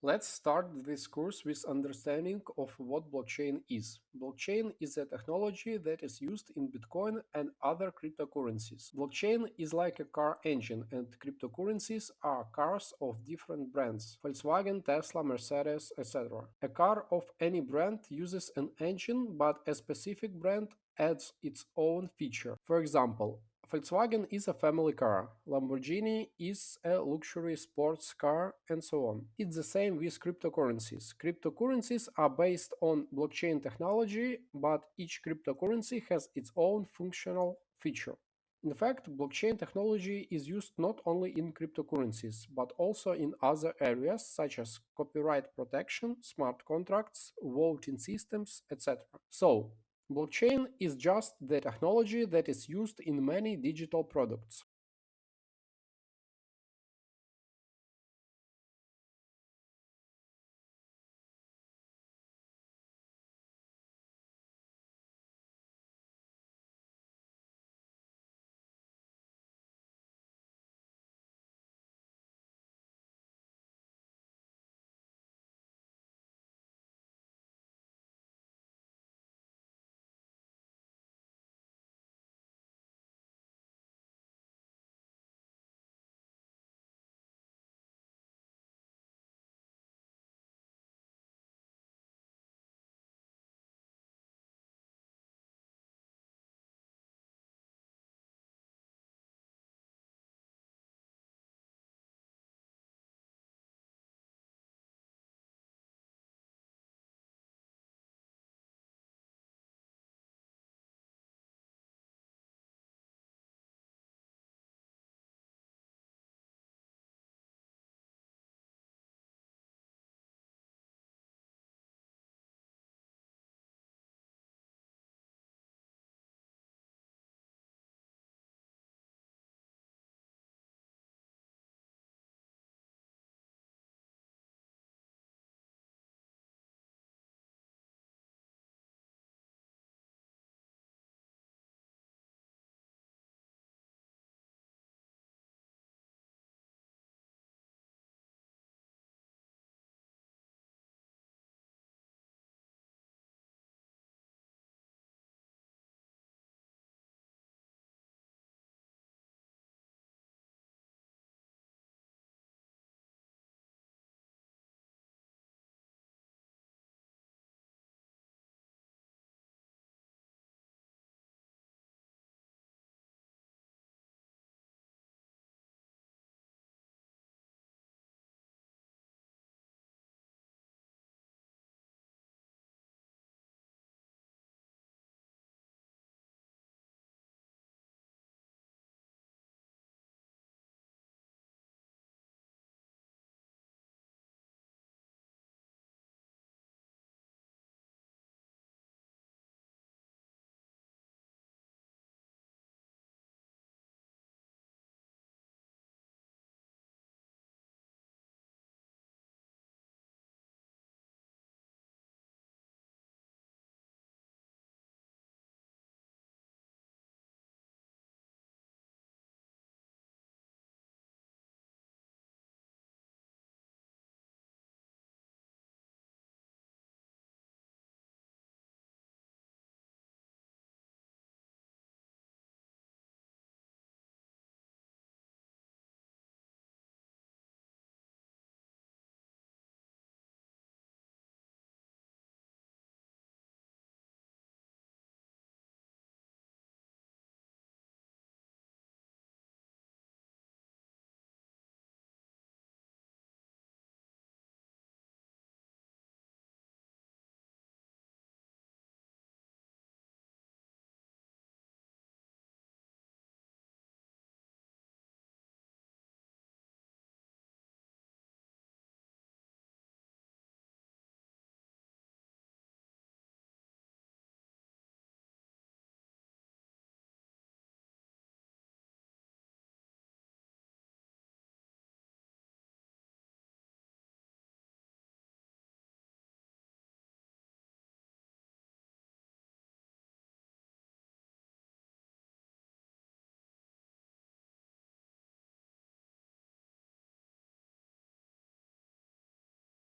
Let's start this course with understanding of what blockchain is. Blockchain is a technology that is used in Bitcoin and other cryptocurrencies. Blockchain is like a car engine and cryptocurrencies are cars of different brands: Volkswagen, Tesla, Mercedes, etc. A car of any brand uses an engine, but a specific brand adds its own feature. For example, Volkswagen is a family car, Lamborghini is a luxury sports car, and so on. It's the same with cryptocurrencies. Cryptocurrencies are based on blockchain technology, but each cryptocurrency has its own functional feature. In fact, blockchain technology is used not only in cryptocurrencies, but also in other areas such as copyright protection, smart contracts, voting systems, etc. So, blockchain is just the technology that is used in many digital products.